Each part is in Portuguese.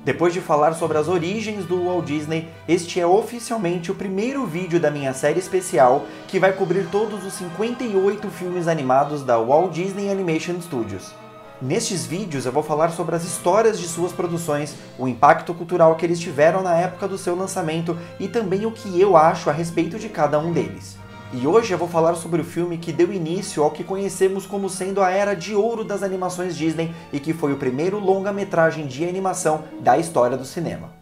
Depois de falar sobre as origens do Walt Disney, este é oficialmente o primeiro vídeo da minha série especial que vai cobrir todos os 58 filmes animados da Walt Disney Animation Studios. Nestes vídeos eu vou falar sobre as histórias de suas produções, o impacto cultural que eles tiveram na época do seu lançamento e também o que eu acho a respeito de cada um deles. E hoje eu vou falar sobre o filme que deu início ao que conhecemos como sendo a Era de Ouro das animações Disney e que foi o primeiro longa-metragem de animação da história do cinema.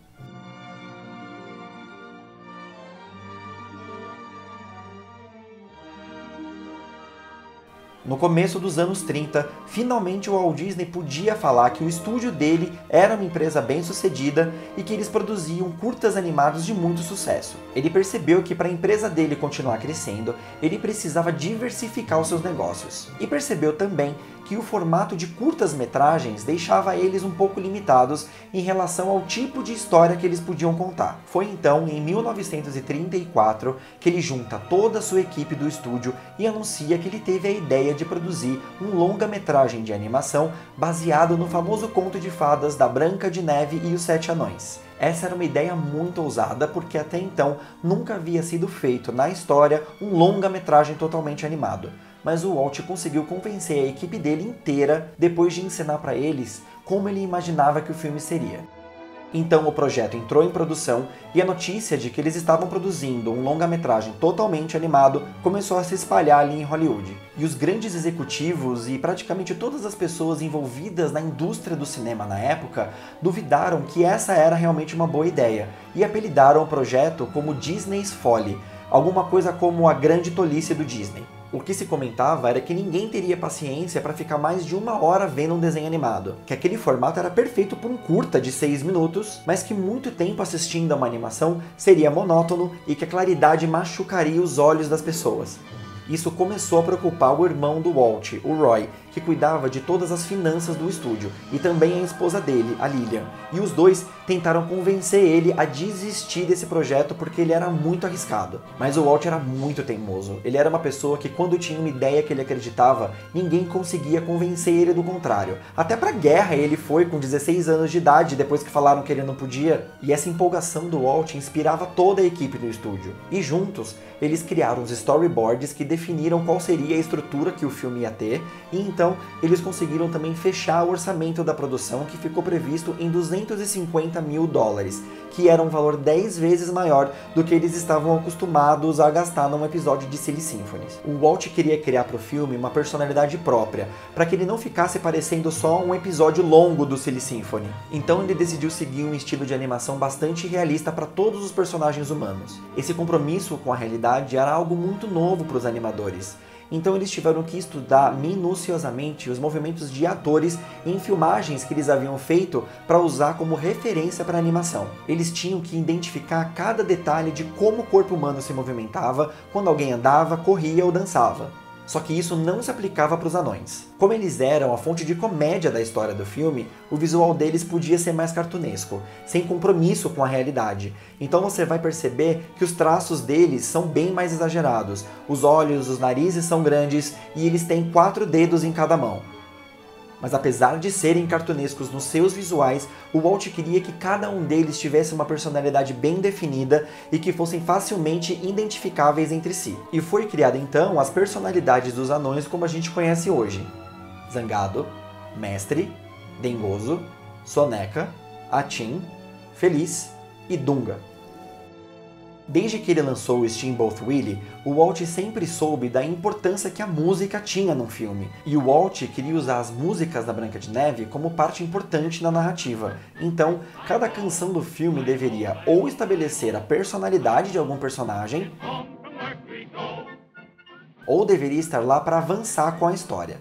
No começo dos anos 30, finalmente o Walt Disney podia falar que o estúdio dele era uma empresa bem-sucedida e que eles produziam curtas animados de muito sucesso. Ele percebeu que para a empresa dele continuar crescendo, ele precisava diversificar os seus negócios. E percebeu também que o formato de curtas-metragens deixava eles um pouco limitados em relação ao tipo de história que eles podiam contar. Foi então, em 1934, que ele junta toda a sua equipe do estúdio e anuncia que ele teve a ideia de produzir um longa-metragem de animação baseado no famoso conto de fadas da Branca de Neve e os Sete Anões. Essa era uma ideia muito ousada porque até então nunca havia sido feito na história um longa-metragem totalmente animado. Mas o Walt conseguiu convencer a equipe dele inteira depois de ensinar para eles como ele imaginava que o filme seria. Então o projeto entrou em produção e a notícia de que eles estavam produzindo um longa-metragem totalmente animado começou a se espalhar ali em Hollywood. E os grandes executivos e praticamente todas as pessoas envolvidas na indústria do cinema na época duvidaram que essa era realmente uma boa ideia e apelidaram o projeto como Disney's Folly, alguma coisa como a grande tolice do Disney. O que se comentava era que ninguém teria paciência para ficar mais de 1 hora vendo um desenho animado, que aquele formato era perfeito para um curta de 6 minutos, mas que muito tempo assistindo a uma animação seria monótono e que a claridade machucaria os olhos das pessoas. Isso começou a preocupar o irmão do Walt, o Roy, que cuidava de todas as finanças do estúdio, e também a esposa dele, a Lillian. E os dois tentaram convencer ele a desistir desse projeto porque ele era muito arriscado. Mas o Walt era muito teimoso. Ele era uma pessoa que quando tinha uma ideia que ele acreditava, ninguém conseguia convencer ele do contrário. Até pra guerra ele foi com 16 anos de idade, depois que falaram que ele não podia. E essa empolgação do Walt inspirava toda a equipe do estúdio. E juntos, eles criaram os storyboards que definiram qual seria a estrutura que o filme ia ter, e então eles conseguiram também fechar o orçamento da produção, que ficou previsto em $250 mil, que era um valor 10 vezes maior do que eles estavam acostumados a gastar num episódio de Silly Symphony. O Walt queria criar para o filme uma personalidade própria, para que ele não ficasse parecendo só um episódio longo do Silly Symphony. Então ele decidiu seguir um estilo de animação bastante realista para todos os personagens humanos. Esse compromisso com a realidade era algo muito novo para os animadores. Então eles tiveram que estudar minuciosamente os movimentos de atores em filmagens que eles haviam feito para usar como referência para a animação. Eles tinham que identificar cada detalhe de como o corpo humano se movimentava quando alguém andava, corria ou dançava. Só que isso não se aplicava para os anões. Como eles eram a fonte de comédia da história do filme, o visual deles podia ser mais cartunesco, sem compromisso com a realidade. Então você vai perceber que os traços deles são bem mais exagerados. Os olhos, os narizes são grandes e eles têm 4 dedos em cada mão. Mas apesar de serem cartunescos nos seus visuais, o Walt queria que cada um deles tivesse uma personalidade bem definida e que fossem facilmente identificáveis entre si. E foi criada então as personalidades dos anões como a gente conhece hoje: Zangado, Mestre, Dengoso, Soneca, Atim, Feliz e Dunga. Desde que ele lançou o Steamboat Willie, o Walt sempre soube da importância que a música tinha num filme. E o Walt queria usar as músicas da Branca de Neve como parte importante na narrativa. Então, cada canção do filme deveria ou estabelecer a personalidade de algum personagem, ou deveria estar lá para avançar com a história.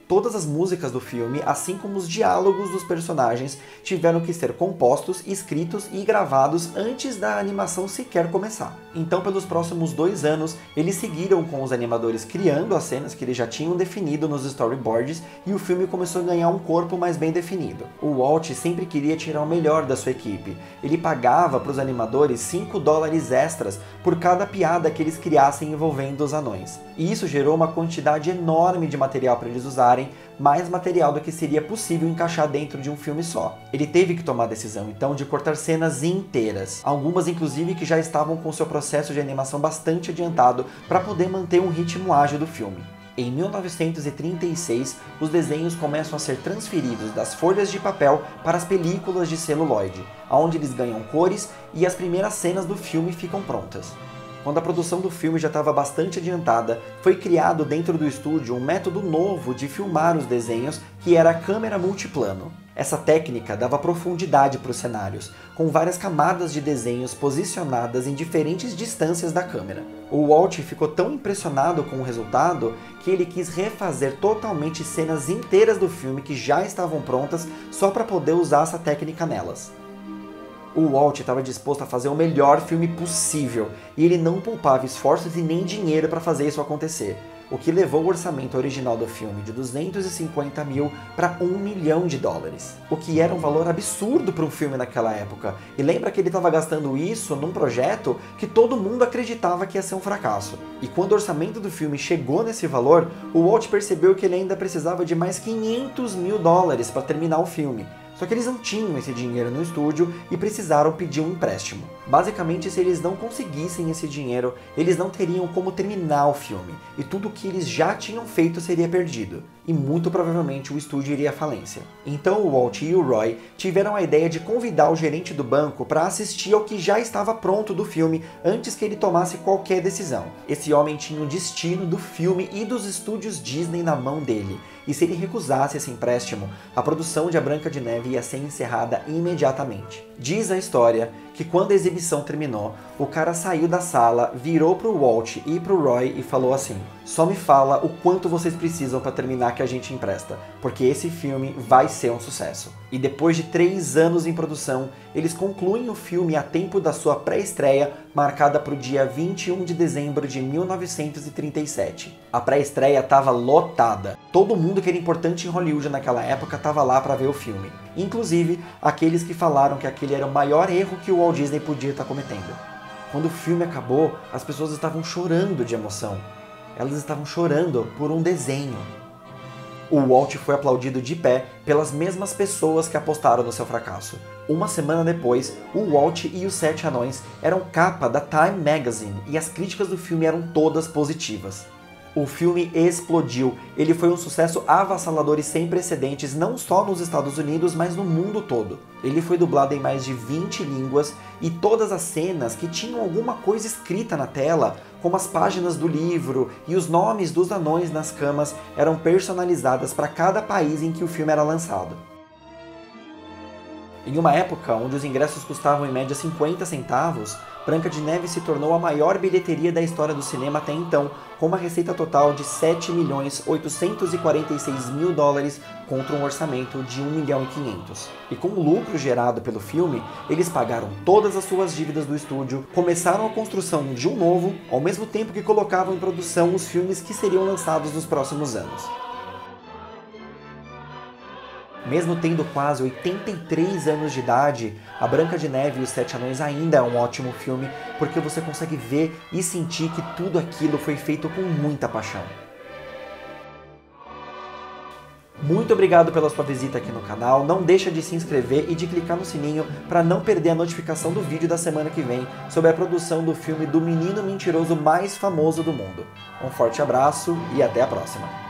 Todas as músicas do filme, assim como os diálogos dos personagens, tiveram que ser compostos, escritos e gravados antes da animação sequer começar. Então, pelos próximos 2 anos, eles seguiram com os animadores criando as cenas que eles já tinham definido nos storyboards e o filme começou a ganhar um corpo mais bem definido. O Walt sempre queria tirar o melhor da sua equipe. Ele pagava para os animadores $5 extras por cada piada que eles criassem envolvendo os anões. E isso gerou uma quantidade enorme de material para eles usarem, mais material do que seria possível encaixar dentro de um filme só. Ele teve que tomar a decisão, então, de cortar cenas inteiras, algumas inclusive que já estavam com seu processo de animação bastante adiantado para poder manter um ritmo ágil do filme. Em 1936, os desenhos começam a ser transferidos das folhas de papel para as películas de celuloide, onde eles ganham cores e as primeiras cenas do filme ficam prontas. Quando a produção do filme já estava bastante adiantada, foi criado dentro do estúdio um método novo de filmar os desenhos, que era a câmera multiplano. Essa técnica dava profundidade para os cenários, com várias camadas de desenhos posicionadas em diferentes distâncias da câmera. O Walt ficou tão impressionado com o resultado que ele quis refazer totalmente cenas inteiras do filme que já estavam prontas só para poder usar essa técnica nelas. O Walt estava disposto a fazer o melhor filme possível, e ele não poupava esforços e nem dinheiro para fazer isso acontecer, o que levou o orçamento original do filme de 250 mil para $1 milhão, o que era um valor absurdo para um filme naquela época. E lembra que ele estava gastando isso num projeto que todo mundo acreditava que ia ser um fracasso. E quando o orçamento do filme chegou nesse valor, o Walt percebeu que ele ainda precisava de mais $500 mil para terminar o filme. Só que eles não tinham esse dinheiro no estúdio e precisaram pedir um empréstimo. Basicamente, se eles não conseguissem esse dinheiro, eles não teriam como terminar o filme, e tudo o que eles já tinham feito seria perdido, e muito provavelmente o estúdio iria à falência. Então o Walt e o Roy tiveram a ideia de convidar o gerente do banco para assistir ao que já estava pronto do filme antes que ele tomasse qualquer decisão. Esse homem tinha o destino do filme e dos estúdios Disney na mão dele, e se ele recusasse esse empréstimo, a produção de A Branca de Neve ia ser encerrada imediatamente. Diz a história que quando a exibição terminou, o cara saiu da sala, virou pro Walt e pro Roy e falou assim: "Só me fala o quanto vocês precisam para terminar que a gente empresta, porque esse filme vai ser um sucesso." E depois de 3 anos em produção, eles concluem o filme a tempo da sua pré-estreia, marcada para o dia 21 de dezembro de 1937. A pré-estreia estava lotada. Todo mundo que era importante em Hollywood naquela época estava lá para ver o filme. Inclusive, aqueles que falaram que aquele era o maior erro que o Walt Disney podia estar cometendo. Quando o filme acabou, as pessoas estavam chorando de emoção. Elas estavam chorando por um desenho. O Walt foi aplaudido de pé pelas mesmas pessoas que apostaram no seu fracasso. Uma semana depois, o Walt e os 7 anões eram capa da Time Magazine e as críticas do filme eram todas positivas. O filme explodiu, ele foi um sucesso avassalador e sem precedentes não só nos Estados Unidos, mas no mundo todo. Ele foi dublado em mais de 20 línguas e todas as cenas que tinham alguma coisa escrita na tela, como as páginas do livro e os nomes dos anões nas camas, eram personalizadas para cada país em que o filme era lançado. Em uma época onde os ingressos custavam em média 50 centavos, Branca de Neve se tornou a maior bilheteria da história do cinema até então, com uma receita total de $7.846.000 contra um orçamento de $1,5 milhão. E com o lucro gerado pelo filme, eles pagaram todas as suas dívidas do estúdio, começaram a construção de um novo, ao mesmo tempo que colocavam em produção os filmes que seriam lançados nos próximos anos. Mesmo tendo quase 83 anos de idade, A Branca de Neve e os 7 Anões ainda é um ótimo filme, porque você consegue ver e sentir que tudo aquilo foi feito com muita paixão. Muito obrigado pela sua visita aqui no canal, não deixa de se inscrever e de clicar no sininho para não perder a notificação do vídeo da semana que vem sobre a produção do filme do menino mentiroso mais famoso do mundo. Um forte abraço e até a próxima!